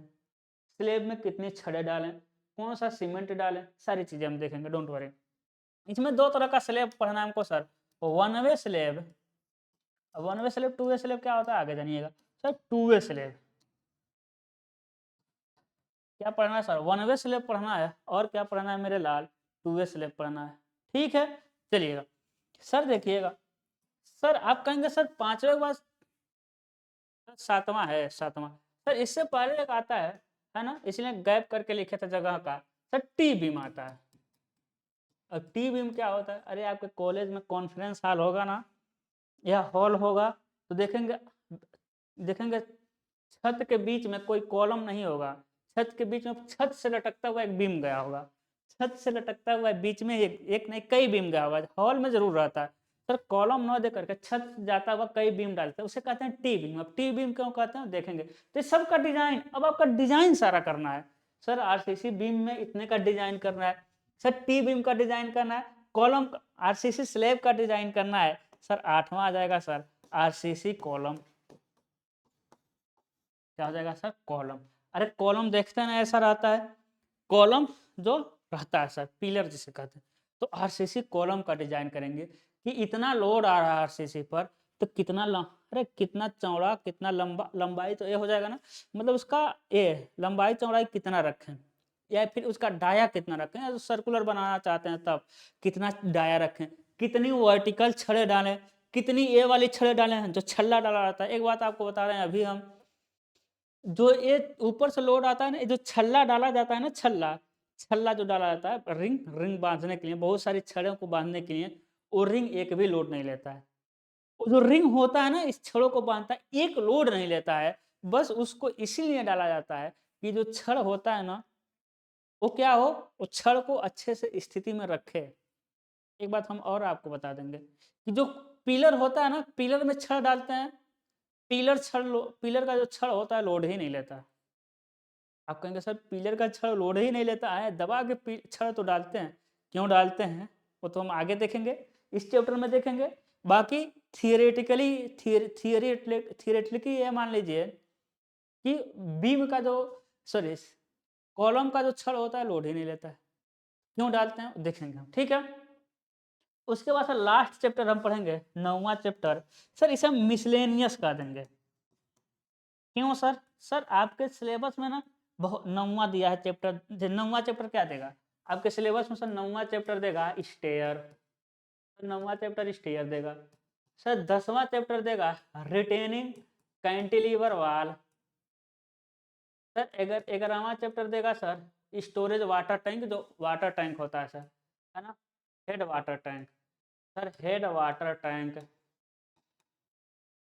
स्लेब में कितनी छड़ें डालें, कौन सा सीमेंट डालें, सारी चीजें हम देखेंगे, डोंट वरी। इसमें 2 तरह का स्लेब पढ़ना है हमको sir, one way slab, one way slab, two way slab क्या होता है आगे जानिएगा। सर टू वे स्लेब क्या पढ़ना है सर, वन वे स्लेब पढ़ना है, और क्या पढ़ना है मेरे लाल, टू वे स्लेब पढ़ना है, ठीक है। चलिएगा सर, देखिएगा सर, आप कहेंगे सर 5वें के बाद 7वां है, 7वां सर, इससे पहले एक आता है ना, इसलिए गैप करके लिखे थे जगह का, सर टी बीम आता है। अब टी बीम क्या होता है, अरे आपके कॉलेज में कॉन्फ्रेंस हॉल होगा ना, या हॉल होगा, तो देखेंगे, देखेंगे छत के बीच में कोई कॉलम नहीं होगा, छत के बीच में छत से लटकता हुआ एक बीम गया होगा, छत से लटकता हुआ बीच में एक नहीं कई बीम गया होगा, हॉल में जरूर रहता है। सर कॉलम न दे करके छत जाता हुआ कई बीम डालते हैं, उसे कहते हैं टी बीम। अब टी बीम क्यों कहते हैं देखेंगे। तो सबका डिजाइन, अब आपका डिजाइन सारा करना है सर, RCC बीम में इतने का डिजाइन करना है, सर टी बीम का डिजाइन करना है, कॉलम RCC स्लैब का डिजाइन करना है, सर 8वां आ जाएगा सर आरसीसी कॉलम। क्या हो जाएगा सर? कॉलम। अरे कॉलम देखते हैं ना ऐसा रहता है, कॉलम जो रहता है सर पिलर जिसे कहते हैं। तो आरसीसी कॉलम का डिजाइन करेंगे कि इतना लोड आ रहा है आरसीसी पर, तो अरे कितना चौड़ा कितना लंबा, लंबाई तो ये हो जाएगा ना, मतलब उसका ये लंबाई चौड़ाई कितना रखें, या फिर उसका डाया कितना रखें, या सर्कुलर बनाना चाहते हैं तब कितना डाया रखें, कितनी वर्टिकल छड़े डालें, कितनी ये वाली छड़े डालें जो छल्ला डाला रहता है। एक बात आपको बता रहे हैं, अभी हम जो ये ऊपर से लोड आता है ना, ये जो छल्ला डाला जाता है ना, छल्ला छल्ला जो डाला जाता है रिंग रिंग बांधने के लिए, बहुत सारी छड़ों को बांधने के लिए, वो रिंग एक भी लोड नहीं लेता है। वो जो रिंग होता है ना इस छड़ों को बांधता है, एक लोड नहीं लेता है। बस उसको इसीलिए डाला जाता है कि जो छड़ होता है ना, वो क्या हो, वो छड़ को अच्छे से स्थिति में रखे। एक बात हम और आपको बता देंगे कि जो पिलर होता है ना, पिलर में छड़ डालते हैं, पिलर का जो छड़ होता है लोड ही नहीं लेता। आप कहेंगे सर पिलर का छड़ लोड ही नहीं लेता है, दबा के छड़ तो डालते हैं, क्यों डालते हैं वो तो हम आगे देखेंगे, इस चैप्टर में देखेंगे। बाकी थियोरेटिकली ये मान लीजिए कि बीम का जो सॉरी कॉलम का जो छड़ होता है लोड ही नहीं लेता है, क्यों डालते हैं देखेंगे हम, ठीक है। उसके बाद सर लास्ट चैप्टर हम पढ़ेंगे 9वां चैप्टर, सर इसे हम मिसलेनियस कह देंगे। क्यों सर? सर आपके सिलेबस में ना बहुत 9वां दिया है चैप्टर, 9वां चैप्टर क्या देगा आपके सिलेबस में? सर 9वां चैप्टर देगा स्टेयर, 9वां चैप्टर स्टेयर देगा। सर 10वां चैप्टर देगा रिटेनिंग कैंटिलीवर वाल। सर 11वां चैप्टर देगा सर स्टोरेज वाटर टैंक, जो वाटर टैंक होता है सर, है ना, head water tank, sir head water tank.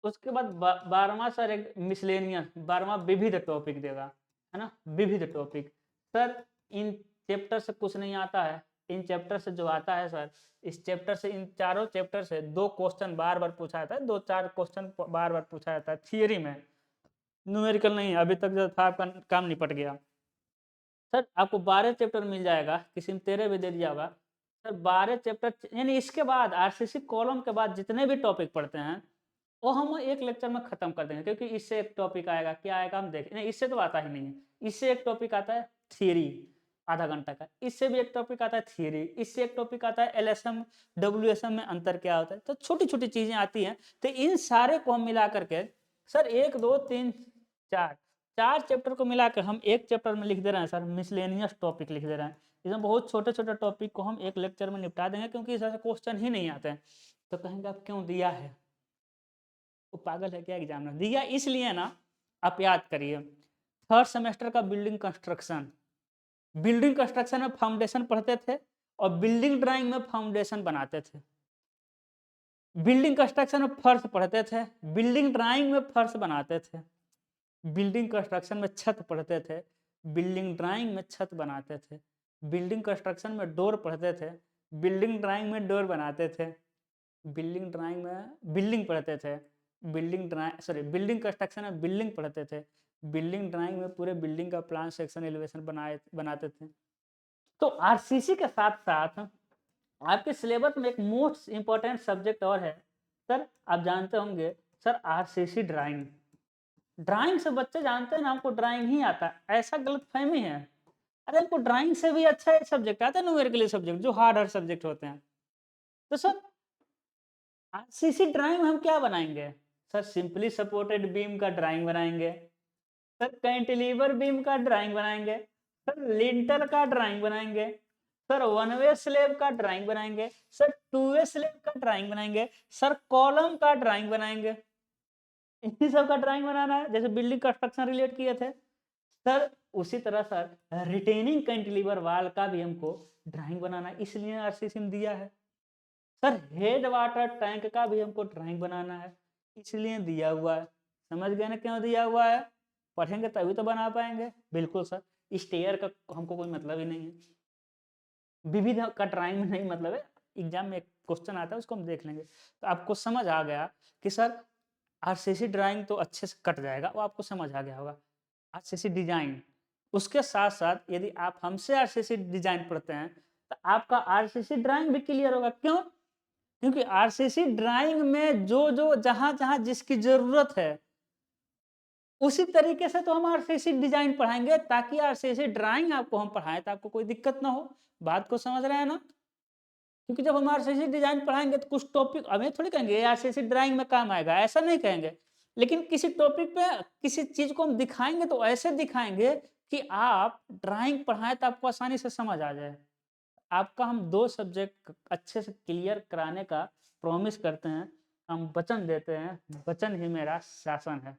उसके बाद 12वां सर एक मिसलेनियस, 12वां विविध टॉपिक देगा, है ना, विविध टॉपिक। सर इन चैप्टर से कुछ नहीं आता है, इन चैप्टर से जो आता है सर, इस चैप्टर से, इन चारों चैप्टर से 2 क्वेश्चन बार बार पूछा जाता है, 2-4 क्वेश्चन बार बार पूछा जाता है थियरी में, न्यूमेरिकल नहीं। अभी तक जो था आपका काम निपट गया। सर आपको 12 चैप्टर मिल जाएगा, किसी में 13 भी दे दिया होगा। सर 12 चैप्टर, यानी इसके बाद आरसीसी कॉलम के बाद जितने भी टॉपिक पढ़ते हैं वो हम एक लेक्चर में खत्म कर देंगे, क्योंकि इससे एक टॉपिक आएगा, क्या आएगा हम देखें, नहीं इससे तो आता ही नहीं है। इससे एक टॉपिक आता है थियरी आधा घंटा का, इससे भी एक टॉपिक आता है थियरी, इससे एक टॉपिक आता है एलएसएम डब्ल्यूएसएम में अंतर क्या होता है। तो छोटी छोटी चीजें आती हैं, तो इन सारे को हम मिला करके सर 1 2 3 4 4 चैप्टर को मिला कर हम एक चैप्टर में लिख दे रहे हैं सर, मिसलेनियस टॉपिक लिख दे रहे हैं। इसमें बहुत छोटे छोटे टॉपिक को हम एक लेक्चर में निपटा देंगे, क्योंकि इस क्वेश्चन ही नहीं आते हैं। तो कहेंगे आप क्यों दिया है, वो पागल है क्या एग्जामिनर? दिया इसलिए ना, आप याद करिए, थर्ड सेमेस्टर का बिल्डिंग कंस्ट्रक्शन में फाउंडेशन पढ़ते थे और बिल्डिंग ड्राइंग में फाउंडेशन बनाते थे। बिल्डिंग कंस्ट्रक्शन में फर्श पढ़ते थे, बिल्डिंग ड्राइंग में फर्श बनाते थे। बिल्डिंग कंस्ट्रक्शन में छत पढ़ते थे, बिल्डिंग ड्राइंग में छत बनाते थे। बिल्डिंग कंस्ट्रक्शन में डोर पढ़ते थे, बिल्डिंग ड्राइंग में डोर बनाते थे। बिल्डिंग ड्राइंग में बिल्डिंग पढ़ते थे, बिल्डिंग कंस्ट्रक्शन में बिल्डिंग पढ़ते थे, बिल्डिंग ड्राइंग में पूरे बिल्डिंग का प्लान सेक्शन एलिवेशन बनाते थे। तो आरसीसी के साथ साथ आपके सिलेबस में एक मोस्ट इंपॉर्टेंट सब्जेक्ट और है सर, आप जानते होंगे सर आरसीसी ड्राइंग। ड्राइंग से बच्चे जानते हैं ना हमको ड्राइंग ही आता है, ऐसा गलत फहमी है। अरे हमको ड्राइंग से भी अच्छा एक सब्जेक्ट आता है, न्यूमेरिकल सब्जेक्ट, जो हार्ड सब्जेक्ट होते हैं। तो सर आरसीसी ड्राइंग में हम क्या बनाएंगे? सर सिंपली सपोर्टेड बीम का ड्राइंग बनाएंगे, सर कैंटिलीवर बीम का ड्राइंग बनाएंगे, सर लिंटर का ड्राइंग बनाएंगे, सर वन वे स्लेब का ड्राइंग बनाएंगे, सर टू वे स्लेब का ड्राइंग बनाएंगे, सर कॉलम का ड्राइंग बनाएंगे। इन्हीं सब का ड्राइंग बनाना है, जैसे बिल्डिंग कंस्ट्रक्शन रिलेट किए थे सर, उसी तरह सर रिटेनिंग कैंटिलीवर वाल का भी हमको ड्राइंग बनाना है, इसलिए आरसीसी में दिया है। सर हेड वाटर टैंक का भी हमको ड्राइंग बनाना है, इसलिए दिया हुआ है। समझ गए ना क्यों दिया हुआ है? पढ़ेंगे तभी तो बना पाएंगे। बिल्कुल सर, स्टेयर का हमको कोई मतलब ही नहीं है, विविध का ड्राइंग में नहीं मतलब है, एग्जाम में एक क्वेश्चन आता है उसको हम देख लेंगे। तो आपको समझ आ गया कि सर आरसीसी ड्राइंग तो अच्छे से कट जाएगा, वो आपको समझ आ गया होगा। आरसीसी डिजाइन, उसके साथ साथ यदि आप हमसे आरसीसी डिजाइन पढ़ते हैं तो आपका आरसीसी ड्राइंग भी क्लियर होगा। क्यों? क्योंकि आरसीसी ड्राइंग में जो जो जहाँ जहाँ जिसकी जरूरत है उसी तरीके से तो हम आरसीसी डिजाइन पढ़ाएंगे, ताकि आरसीसी ड्राइंग आपको हम पढ़ाएं तो आपको कोई दिक्कत ना हो। बात को समझ रहे हैं ना? क्योंकि जब हम आरसीसी डिजाइन पढ़ाएंगे तो कुछ टॉपिक हमें थोड़ी कहेंगे ये आरसीसी ड्राइंग में काम आएगा, ऐसा नहीं कहेंगे। लेकिन किसी टॉपिक पे किसी चीज को हम दिखाएंगे तो ऐसे दिखाएंगे कि आप ड्राइंग पढ़ाएं तो आपको आसानी से समझ आ जाए। आपका हम 2 सब्जेक्ट अच्छे से क्लियर कराने का प्रॉमिस करते हैं, हम वचन देते हैं, वचन ही मेरा शासन है।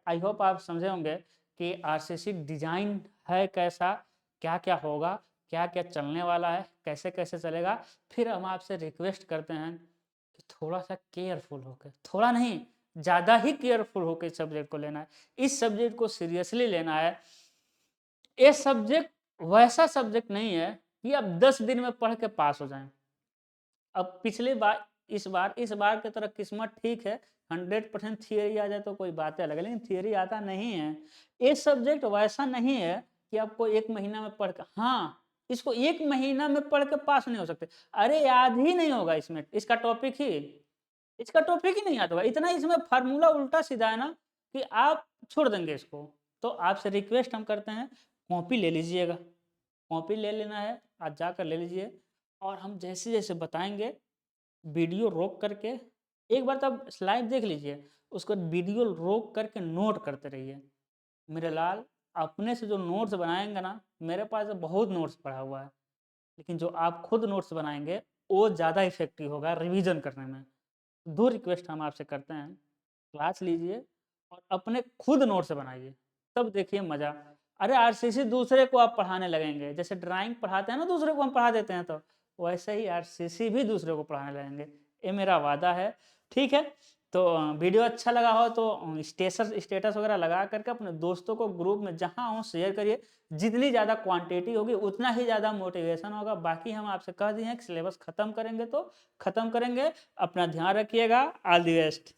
आई होप आप समझे होंगे कि आरसीसी डिजाइन है कैसा, क्या-क्या होगा, क्या-क्या चलने वाला है, कैसे-कैसे चलेगा। फिर हम आपसे रिक्वेस्ट करते हैं कि थोड़ा-सा केयरफुल होके, थोड़ा नहीं ज़्यादा ही केयरफुल होके इस सब्जेक्ट को लेना है। इस सब्जेक्ट को सीरियसली लेना है। ये सब्जेक्ट वैसा सब्जेक्ट नहीं है कि आप 10 दिन में पढ़ के पास हो जाएँ। अब पिछली बार इस बार की तरह किस्मत ठीक है, 100% थियरी आ जाए तो कोई बात अलग है, लेकिन थियरी आता नहीं है। ये सब्जेक्ट वैसा नहीं है कि आपको 1 महीना में पढ़ के, हाँ, इसको 1 महीना में पढ़ के पास नहीं हो सकते। अरे याद ही नहीं होगा इसमें, इसका टॉपिक ही नहीं याद होगा। इतना इसमें फ़ॉर्मूला उल्टा-सीधा है ना कि आप छोड़ देंगे इसको। तो आपसे रिक्वेस्ट हम करते हैं, कॉपी ले लीजिएगा। कॉपी ले लेना है, आज जाकर ले लीजिए और हम जैसे-जैसे बताएँगे वीडियो रोक करके एक बार तो आप स्लाइड देख लीजिए, उसको वीडियो रोक करके नोट करते रहिए। मेरे लाल, अपने से जो नोट्स बनाएँगे ना, मेरे पास तो बहुत नोट्स पड़ा हुआ है, लेकिन जो आप खुद नोट्स बनाएँगे, वो ज़्यादा इफ़ेक्टिव होगा रिवीजन करने में। 2 रिक्वेस्ट हम आपसे करते हैं, क्लास लीजिए और अपने खुद नोट्स बनाइए, तब देखिए मज़ा। अरे आरसीसी दूसरे को आप पढ़ाने लगेंगे, जैसे ड्राइंग पढ़ाते हैं ना दूसरे को हम पढ़ा देते हैं तो, वैसे ही आरसीसी भी दूसरे को पढ़ाने लगेंगे। ये मेरा वादा है, ठीक है? तो वीडियो अच्छा लगा हो तो स्टेटस वगैरह लगा करके अपने दोस्तों को ग्रुप में जहाँ हो शेयर करिए। जितनी ज़्यादा क्वांटिटी होगी उतना ही ज़्यादा मोटिवेशन होगा। बाकी हम आपसे कह दिए हैं कि सिलेबस खत्म करेंगे तो खत्म करेंगे। अपना ध्यान रखिएगा। All the best.